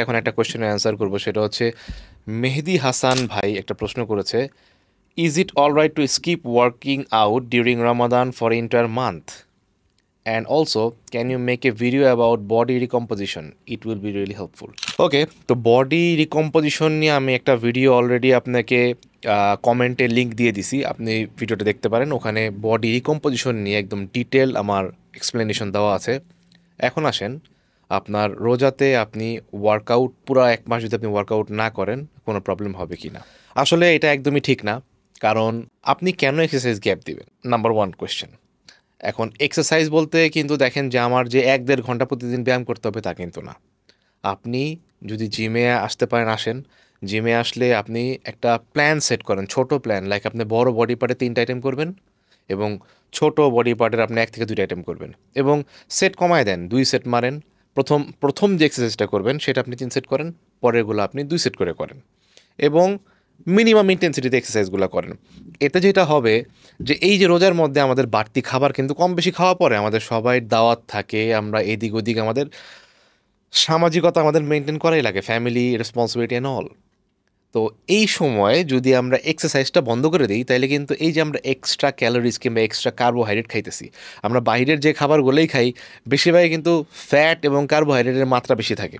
এখন একটা কোশ্চেনের অ্যান্সার করব, সেটা হচ্ছে মেহেদি হাসান ভাই একটা প্রশ্ন করেছে, is it all right to skip working out during Ramadan for entire month, and also can you make a video about body recomposition, it will be really helpful. Okay, তো বডি রিকম্পোজিশন নিয়ে আমি একটা ভিডিও অলরেডি আপনাকে কমেন্টে link দিয়ে দিছি, আপনি ভিডিওটা দেখতে পারেন, ওখানে বডি রিকম্পোজিশন নিয়ে একদম ডিটেল আমার এক্সপ্লেনেশন দেওয়া আছে। এখন আসেন, আপনার রোজাতে আপনি ওয়ার্কআউট পুরো এক মাস যদি আপনি ওয়ার্কআউট না করেন কোনো প্রবলেম হবে কি না। আসলে এটা একদমই ঠিক না, কারণ আপনি কেন এক্সারসাইজ গ্যাপ দিবেন, নাম্বার ওয়ান কোয়েশ্চেন। এখন এক্সারসাইজ বলতে কিন্তু দেখেন যে আমার যে 1-1.5 ঘন্টা প্রতিদিন ব্যায়াম করতে হবে তা কিন্তু না। আপনি যদি জিমে আসতে পারেন আসেন, জিমে আসলে আপনি একটা প্ল্যান সেট করেন, ছোট প্ল্যান, লাইক আপনি বড় বডি পার্টে 3টা আইটেম করবেন এবং ছোট বডি পার্টের আপনি 1 থেকে 2টা আইটেম করবেন, এবং সেট কমায় দেন, 2 সেট মারেন। প্রথম প্রথম যে এক্সারসাইজটা করবেন সেটা আপনি 3 সেট করেন, পরেরগুলো আপনি 2 সেট করে করেন, এবং মিনিমাম ইন্টেন্সিটিতে এক্সারসাইজগুলো করেন। এতে যেটা হবে যে এই যে রোজার মধ্যে আমাদের বাড়তি খাবার কিন্তু কম বেশি খাওয়া পড়ে, আমাদের সবাই দাওয়াত থাকে, আমরা এদিক ওদিক আমাদের সামাজিকতা আমাদের মেনটেন করাই লাগে, ফ্যামিলি রেসপন্সিবিলিটি অ্যান্ড অল। তো এই সময় যদি আমরা এক্সারসাইজটা বন্ধ করে দিই, তাহলে কিন্তু এই যে আমরা এক্সট্রা ক্যালোরিজ কিংবা এক্সট্রা কার্বোহাইড্রেট খাইতেছি, আমরা বাইরের যে খাবারগুলোই খাই বেশিরভাগই কিন্তু ফ্যাট এবং কার্বোহাইড্রেটের মাত্রা বেশি থাকে।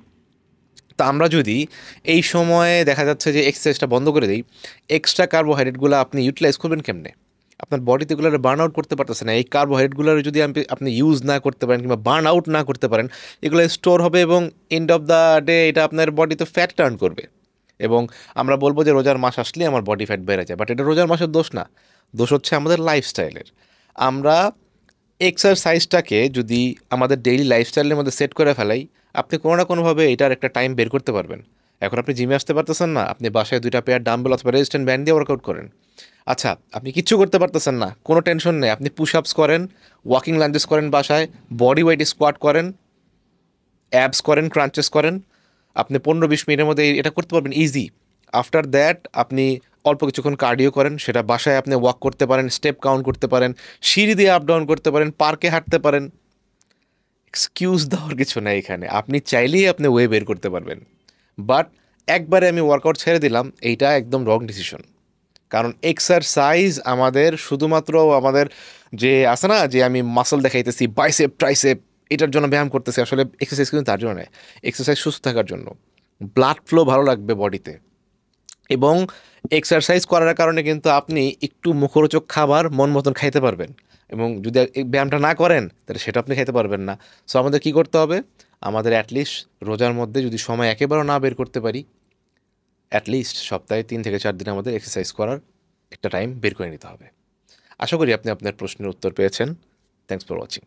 তো আমরা যদি এই সময়ে দেখা যাচ্ছে যে এক্সারসাইজটা বন্ধ করে দিই, এক্সট্রা কার্বোহাইড্রেটগুলো আপনি ইউটিলাইজ করবেন কেমনে? আপনার বডিতে এগুলো বার্ন আউট করতে পারতেছে না। এই কার্বোহাইড্রেটগুলো যদি আপনি ইউজ না করতে পারেন কিংবা বার্ন আউট না করতে পারেন, এগুলো স্টোর হবে এবং এন্ড অফ দ্য ডে এটা আপনার বডিতে ফ্যাট টার্ন করবে। এবং আমরা বলবো যে রোজার মাস আসলে আমার বডি ফ্যাট বেড়ে যায়, বাট এটা রোজার মাসের দোষ না, দোষ হচ্ছে আমাদের লাইফস্টাইলের। আমরা এক্সারসাইজটাকে যদি আমাদের ডেইলি লাইফস্টাইলের মধ্যে সেট করে ফেলাই, আপনি কোনো না কোনোভাবে এটার একটা টাইম বের করতে পারবেন। এখন আপনি জিমে আসতে পারতেছেন না, আপনি বাসায় 2টা পেয়ার ডাম্বেল অথবা রেজিস্ট্যান্ট ব্যান্ড দিয়ে ওয়ার্কআউট করেন। আচ্ছা, আপনি কিচ্ছু করতে পারতেছেন না, কোনো টেনশন নেই, আপনি পুশ আপস করেন, ওয়াকিং লাঞ্জেস করেন বাসায়, বডি ওয়েট স্কোয়াট করেন, অ্যাবস করেন, ক্রাঞ্চেস করেন, আপনি 15-20 মিনিটের মধ্যে এটা করতে পারবেন ইজি। আফটার দ্যাট আপনি অল্প কিছুক্ষণ কার্ডিও করেন, সেটা বাসায় আপনি ওয়াক করতে পারেন, স্টেপ কাউন্ট করতে পারেন, সিঁড়ি দিয়ে আপ ডাউন করতে পারেন, পার্কে হাঁটতে পারেন। এক্সকিউজ দেওয়ার কিছু নাই এখানে, আপনি চাইলেই আপনি ওয়ে বের করতে পারবেন। বাট একবারে আমি ওয়ার্কআউট ছেড়ে দিলাম, এইটা একদম রং ডিসিশন। কারণ এক্সারসাইজ আমাদের শুধুমাত্র আমাদের যে আছে না যে আমি মাসল দেখাইতেছি বাইসেপ ট্রাইসেপ, এটার জন্য ব্যায়াম করতেছি, আসলে এক্সারসাইজ কিন্তু তার জন্য নয়। এক্সারসাইজ সুস্থ থাকার জন্য, ব্লাড ফ্লো ভালো লাগবে বডিতে, এবং এক্সারসাইজ করার কারণে কিন্তু আপনি একটু মুখরোচক খাবার মন মতন খাইতে পারবেন। এবং যদি এই ব্যায়ামটা না করেন তাহলে সেটা আপনি খাইতে পারবেন না। সো আমাদের কী করতে হবে, আমাদের অ্যাটলিস্ট রোজার মধ্যে যদি সময় একেবারেও না বের করতে পারি, অ্যাটলিস্ট সপ্তাহে 3 থেকে 4 দিন আমাদের এক্সারসাইজ করার একটা টাইম বের করে নিতে হবে। আশা করি আপনি আপনার প্রশ্নের উত্তর পেয়েছেন। Thanks for watching.